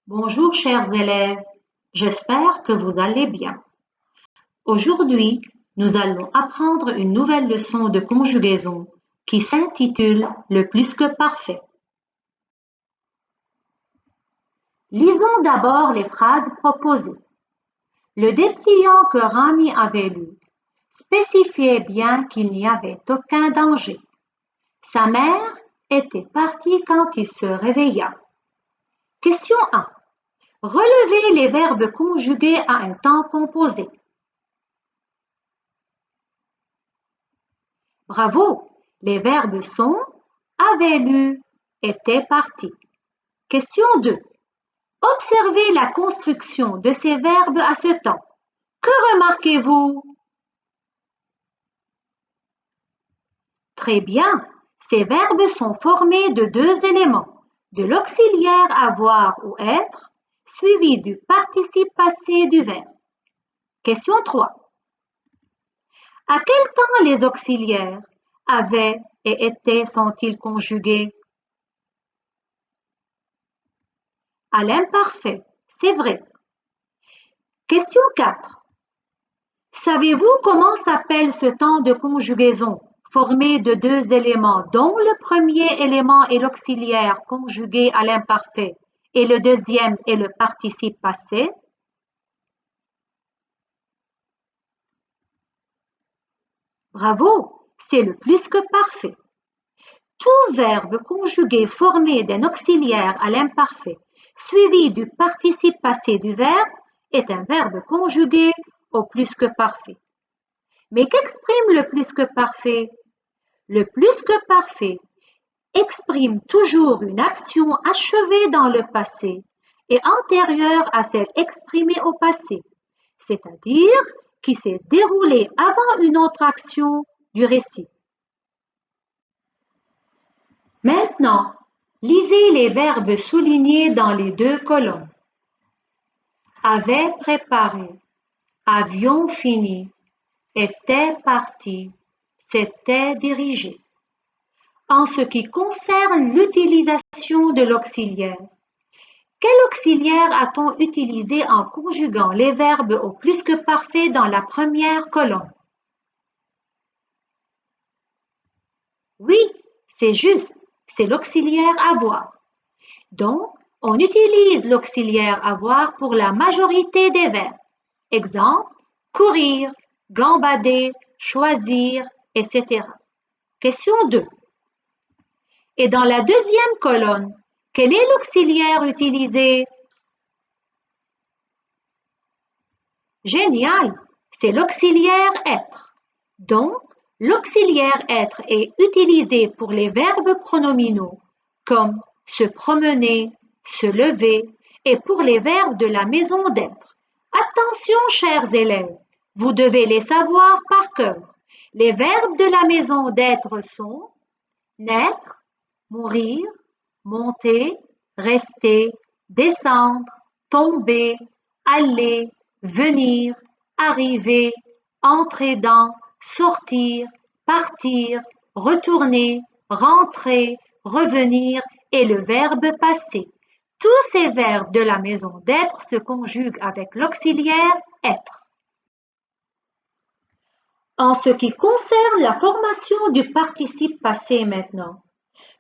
Bonjour chers élèves, j'espère que vous allez bien. Aujourd'hui, nous allons apprendre une nouvelle leçon de conjugaison qui s'intitule Le plus que parfait. Lisons d'abord les phrases proposées. Le dépliant que Rami avait lu spécifiait bien qu'il n'y avait aucun danger. Sa mère était partie quand il se réveilla. Question 1. Relevez les verbes conjugués à un temps composé. Bravo! Les verbes sont, avait lu, était parti. Question 2. Observez la construction de ces verbes à ce temps. Que remarquez-vous? Très bien, ces verbes sont formés de deux éléments, de l'auxiliaire avoir ou être, suivi du participe passé du verbe. Question 3. À quel temps les auxiliaires avaient et étaient sont-ils conjugués? À l'imparfait, c'est vrai. Question 4. Savez-vous comment s'appelle ce temps de conjugaison formé de deux éléments dont le premier élément est l'auxiliaire conjugué à l'imparfait et le deuxième est le participe passé? Bravo, c'est le plus que parfait. Tout verbe conjugué formé d'un auxiliaire à l'imparfait suivi du participe passé du verbe est un verbe conjugué au plus que parfait. Mais qu'exprime le plus que parfait? Le plus que parfait exprime toujours une action achevée dans le passé et antérieure à celle exprimée au passé, c'est-à-dire qui s'est déroulée avant une autre action du récit. Maintenant, lisez les verbes soulignés dans les deux colonnes. Avait préparé, avions fini, était parti, s'était dirigé. En ce qui concerne l'utilisation de l'auxiliaire, quel auxiliaire a-t-on utilisé en conjuguant les verbes au plus que parfait dans la première colonne? Oui, c'est juste, c'est l'auxiliaire avoir. Donc, on utilise l'auxiliaire avoir pour la majorité des verbes. Exemple, courir, gambader, choisir, etc. Question 2. Et dans la deuxième colonne, quel est l'auxiliaire utilisé? Génial, c'est l'auxiliaire être. Donc, l'auxiliaire être est utilisé pour les verbes pronominaux comme se promener, se lever et pour les verbes de la maison d'être. Attention, chers élèves, vous devez les savoir par cœur. Les verbes de la maison d'être sont naître, mourir, monter, rester, descendre, tomber, aller, venir, arriver, entrer dans, sortir, partir, retourner, rentrer, revenir et le verbe passer. Tous ces verbes de la maison d'être se conjuguent avec l'auxiliaire être. En ce qui concerne la formation du participe passé maintenant,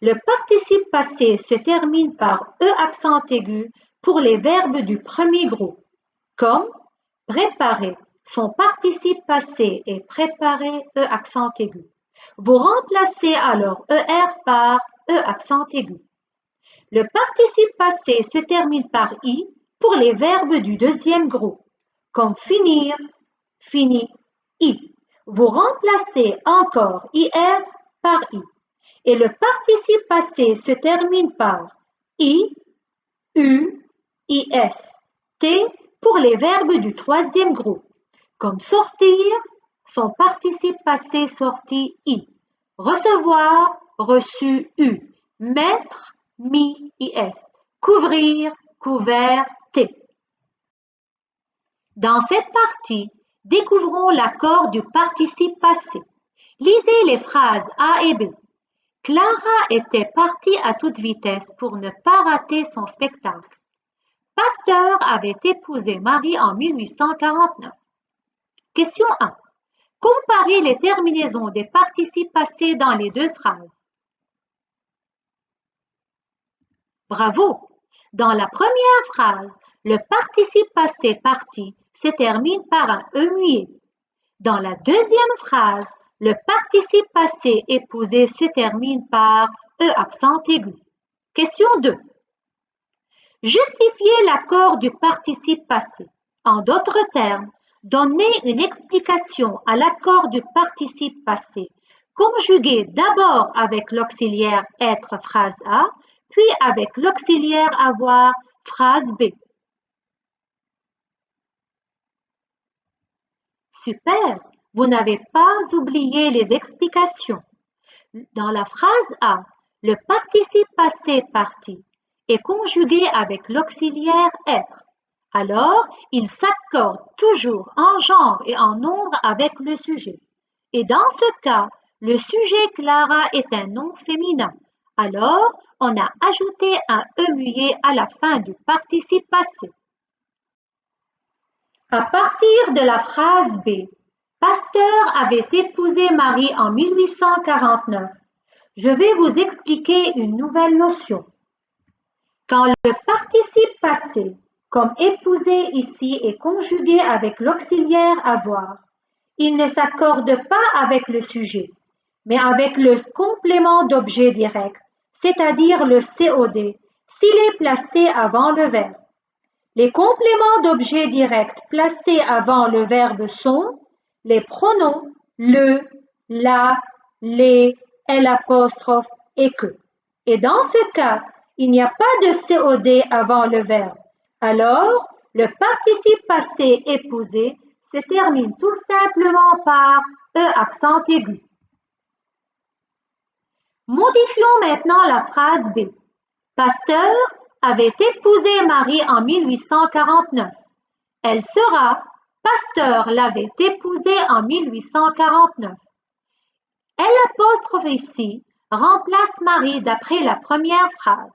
le participe passé se termine par E accent aigu pour les verbes du premier groupe, comme préparer. Son participe passé est préparé E accent aigu. Vous remplacez alors ER par E accent aigu. Le participe passé se termine par I pour les verbes du deuxième groupe, comme finir, fini, I. Vous remplacez encore IR par I. Et le participe passé se termine par I, U, IS, T pour les verbes du troisième groupe, comme sortir, son participe passé sorti I, recevoir, reçu U, mettre, mis, IS, couvrir, couvert, T. Dans cette partie, découvrons l'accord du participe passé. Lisez les phrases A et B. Clara était partie à toute vitesse pour ne pas rater son spectacle. Pasteur avait épousé Marie en 1849. Question 1. Comparez les terminaisons des participes passés dans les deux phrases. Bravo! Dans la première phrase, le participe passé parti se termine par un E muet. Dans la deuxième phrase, le participe passé épousé se termine par E accent aigu. Question 2. Justifiez l'accord du participe passé. En d'autres termes, donnez une explication à l'accord du participe passé, conjugué d'abord avec l'auxiliaire être phrase A, puis avec l'auxiliaire avoir phrase B. Super! Vous n'avez pas oublié les explications. Dans la phrase A, le participe passé parti est conjugué avec l'auxiliaire être. Alors, il s'accorde toujours en genre et en nombre avec le sujet. Et dans ce cas, le sujet Clara est un nom féminin. Alors, on a ajouté un E muet à la fin du participe passé. À partir de la phrase B, Pasteur avait épousé Marie en 1849. Je vais vous expliquer une nouvelle notion. Quand le participe passé, comme épouser ici, est conjugué avec l'auxiliaire avoir, il ne s'accorde pas avec le sujet, mais avec le complément d'objet direct, c'est-à-dire le COD, s'il est placé avant le verbe. Les compléments d'objet direct placés avant le verbe sont les pronoms le, la, les, l'apostrophe et que. Et dans ce cas, il n'y a pas de COD avant le verbe. Alors, le participe passé épousé se termine tout simplement par E accent aigu. Modifions maintenant la phrase B. Pasteur avait épousé Marie en 1849. Elle sera Pasteur l'avait épousée en 1849. L'apostrophe ici remplace Marie d'après la première phrase.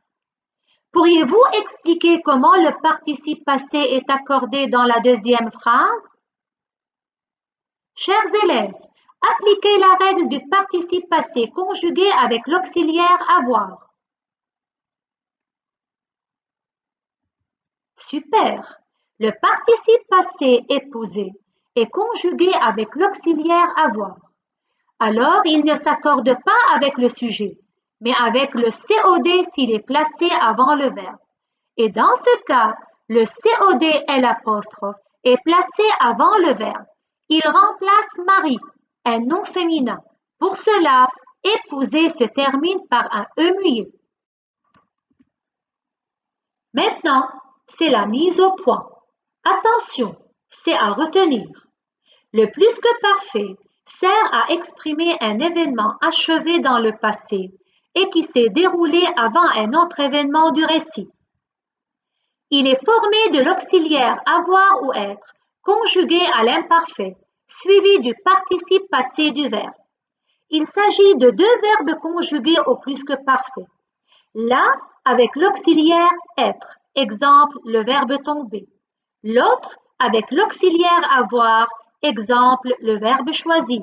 Pourriez-vous expliquer comment le participe passé est accordé dans la deuxième phrase? Chers élèves, appliquez la règle du participe passé conjugué avec l'auxiliaire avoir. Super! Le participe passé épousé est conjugué avec l'auxiliaire avoir. Alors, il ne s'accorde pas avec le sujet, mais avec le COD s'il est placé avant le verbe. Et dans ce cas, le COD l'apostrophe est placé avant le verbe. Il remplace Marie, un nom féminin. Pour cela, épouser se termine par un E muet. Maintenant, c'est la mise au point. Attention, c'est à retenir. Le plus que parfait sert à exprimer un événement achevé dans le passé et qui s'est déroulé avant un autre événement du récit. Il est formé de l'auxiliaire avoir ou être, conjugué à l'imparfait, suivi du participe passé du verbe. Il s'agit de deux verbes conjugués au plus que parfait. L'un avec l'auxiliaire être, exemple le verbe tomber. L'autre avec l'auxiliaire avoir, exemple le verbe choisir.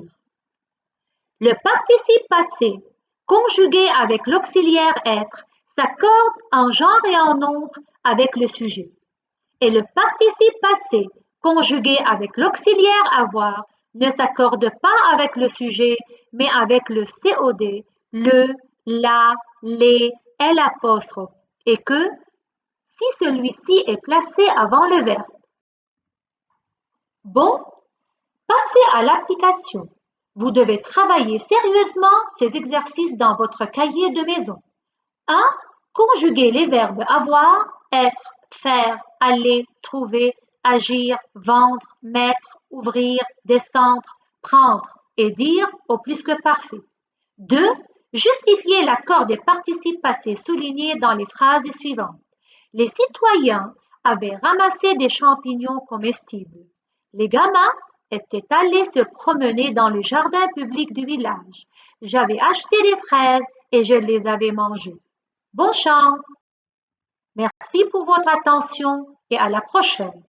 Le participe passé, conjugué avec l'auxiliaire être, s'accorde en genre et en nombre avec le sujet. Et le participe passé, conjugué avec l'auxiliaire avoir, ne s'accorde pas avec le sujet, mais avec le COD, le, la, les, l'apostrophe, et que, si celui-ci est placé avant le verbe. Bon, passez à l'application. Vous devez travailler sérieusement ces exercices dans votre cahier de maison. 1. Conjuguer les verbes avoir, être, faire, aller, trouver, agir, vendre, mettre, ouvrir, descendre, prendre et dire au plus que parfait. 2. Justifier l'accord des participes passés soulignés dans les phrases suivantes. Les citoyens avaient ramassé des champignons comestibles. Les gamins étaient allés se promener dans le jardin public du village. J'avais acheté des fraises et je les avais mangées. Bonne chance! Merci pour votre attention et à la prochaine.